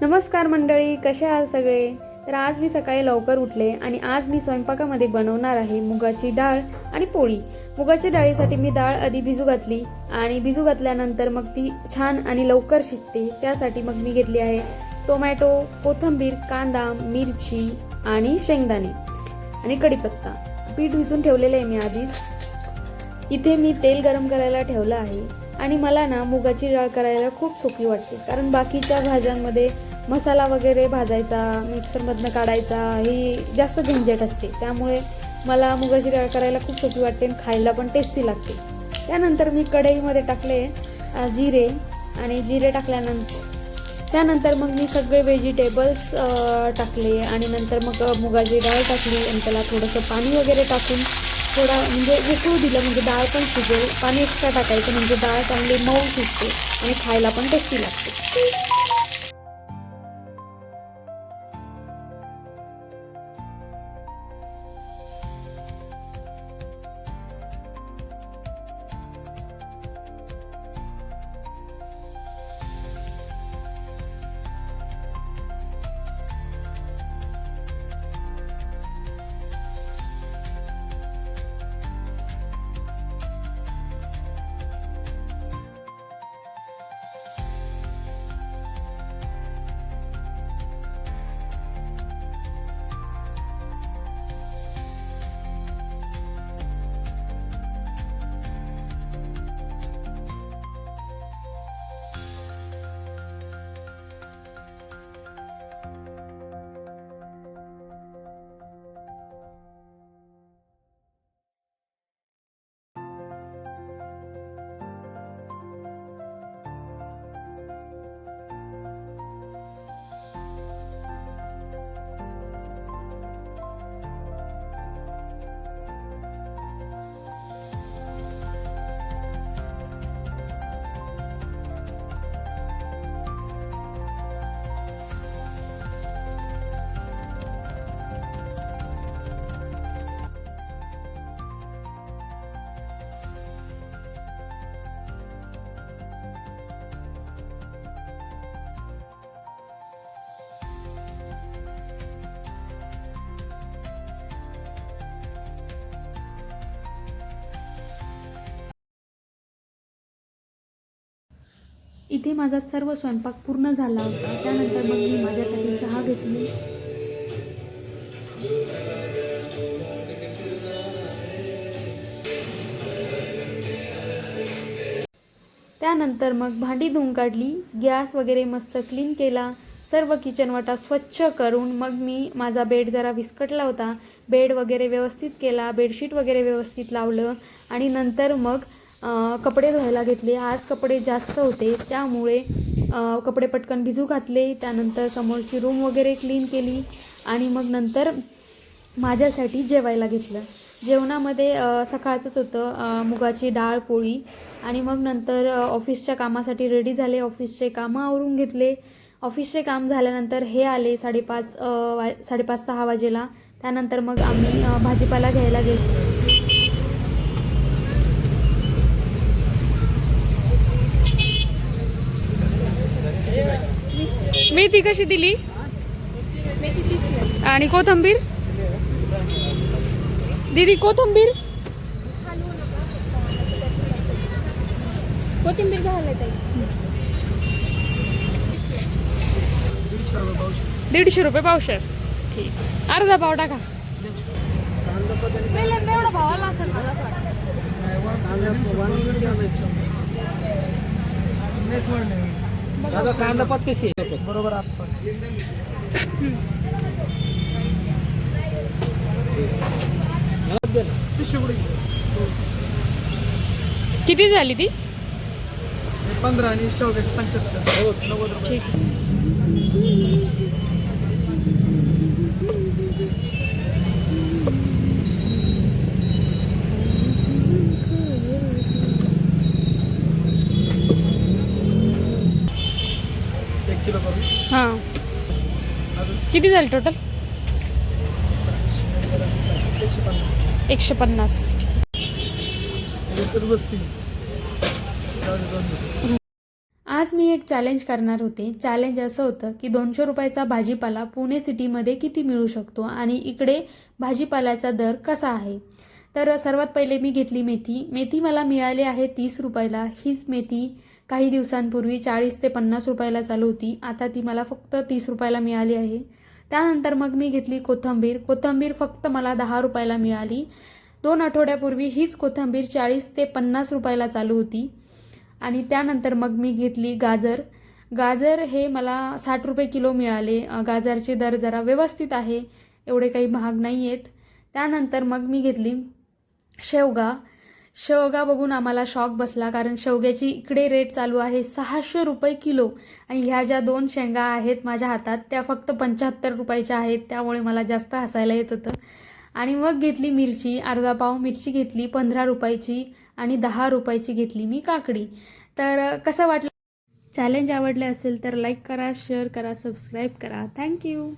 नमस्कार मंडळी, कसे आहात सगळे? तर आज मी सकाळी लवकर उठले आणि आज मी स्वयंपाकामध्ये बनवणार आहे मुगाची डाळ आणि पोळी. मुगाच्या डाळीसाठी मी डाळ आधी भिजू घातली आणि भिजू घातल्यानंतर मग ती छान आणि लवकर शिजते. त्यासाठी मग मी घेतली आहे टोमॅटो, कोथिंबीर, कांदा, मिरची आणि शेंगदाणे आणि कढीपत्ता. पीठ भिजून ठेवलेले आहे मी आधीच. इथे मी तेल गरम करायला ठेवलं आहे आणि मला ना मुगाची डाळ करायला खूप सोपी वाटते, कारण बाकीच्या भाज्यांमध्ये मसाला वगैरे भाजायचा, मिक्सरमधनं काढायचा ही जास्त झंझट असते. त्यामुळे मला मुगाची डाळ करायला खूप सोपी वाटते आणि खायला पण टेस्टी लागते. त्यानंतर मी कढईमध्ये टाकले जिरे आणि जिरे त्यानंतर मग मी सगळे व्हेजिटेबल्स टाकले आणि नंतर मग मुगाची डाळ टाकली आणि त्याला थोडंसं पाणी वगैरे टाकून थोडा म्हणजे उकळू दिलं, म्हणजे डाळ पण शिजेल. पाणी एक्स्ट्रा टाकायचं म्हणजे डाळ चांगली मऊ शिजते आणि खायला पण टेस्टी लागते. इथे माझा सर्व स्वयंपाक पूर्ण झाला होता. त्यानंतर मग मी माझ्यासाठी चहा घेतली. त्यानंतर मग भांडी धुवून काढली, गॅस वगैरे मस्त क्लीन केला, सर्व किचन वाटा स्वच्छ करून मग मी माझा बेड जरा विस्कटला होता, बेड वगैरे व्यवस्थित केला, बेडशीट वगैरे व्यवस्थित लावलं आणि नंतर मग कपडे धुवायला घेतले. आज कपडे जास्त होते त्यामुळे कपडे पटकन भिजू घातले. त्यानंतर समोरची रूम वगैरे क्लीन केली आणि मग नंतर माझ्यासाठी जेवायला घेतलं. जेवणामध्ये सकाळचंच होतं मुगाची डाळ पोळी आणि मग नंतर ऑफिसच्या कामासाठी रेडी झाले. ऑफिसचे कामं आवरून घेतले. ऑफिसचे काम झाल्यानंतर हे आले 5:30-6 वाजेला. त्यानंतर मग आम्ही भाजीपाला घ्यायला गेलो. मेथी कशी दिली? मेथी 30 आणि कोथिंबीर दीदी, कोथिंबीर कोथिंबीर घालायला ताई. 150 रुपये पावशेर. ठीक, अर्धा पाव टाका. एवढा भावाला असेल माझा कांदा पात कशी आहे बरोबर आपण किती झाली ती? 15 आणि 75 90 रुपये. हां, किती झाली टोटल? 150. आज मी एक चॅलेंज करणार होते. चॅलेंज असं होतं की 200 रुपयाचा भाजीपाला पुणे सिटीमध्ये किती मिळू शकतो आणि इकडे भाजीपाल्याचा दर कसा आहे. तर सर्वात पहिले मी घेतली मेथी. मेथी मला मिळाली आहे 30 रुपयाला. हीच मेथी काही दिवसांपूर्वी 40 ते 50 रुपयाला चालू होती. आता ती मला फक्त 30 रुपयाला मिळाली आहे. त्यानंतर मग मी घेतली कोथिंबीर. कोथिंबीर फक्त मला 10 रुपयाला मिळाली. 2 आठवड्यापूर्वी हीच कोथिंबीर 40 ते 50 रुपयाला चालू होती. आणि त्यानंतर मग मी घेतली गाजर. गाजर हे मला 60 रुपये किलो मिळाले. गाजरचे दर जरा व्यवस्थित आहे, एवढे काही महाग नाही आहेत. त्यानंतर मग मी घेतली शेवगा. शेवगा बघून आम्हाला शॉक बसला, कारण शेवग्याची इकडे रेट चालू आहे 600 रुपये किलो आणि ह्या ज्या 2 शेंगा आहेत माझ्या हातात त्या फक्त 75 रुपयाच्या आहेत. त्यामुळे मला जास्त हसायला येत होतं. आणि मग घेतली मिरची. अर्धा पाव मिरची घेतली 15 रुपयाची आणि 10 रुपयाची घेतली मी काकडी. तर कसं वाटलं? चॅलेंज आवडलं असेल तर लाईक करा, शेअर करा, सबस्क्राईब करा. थँक्यू.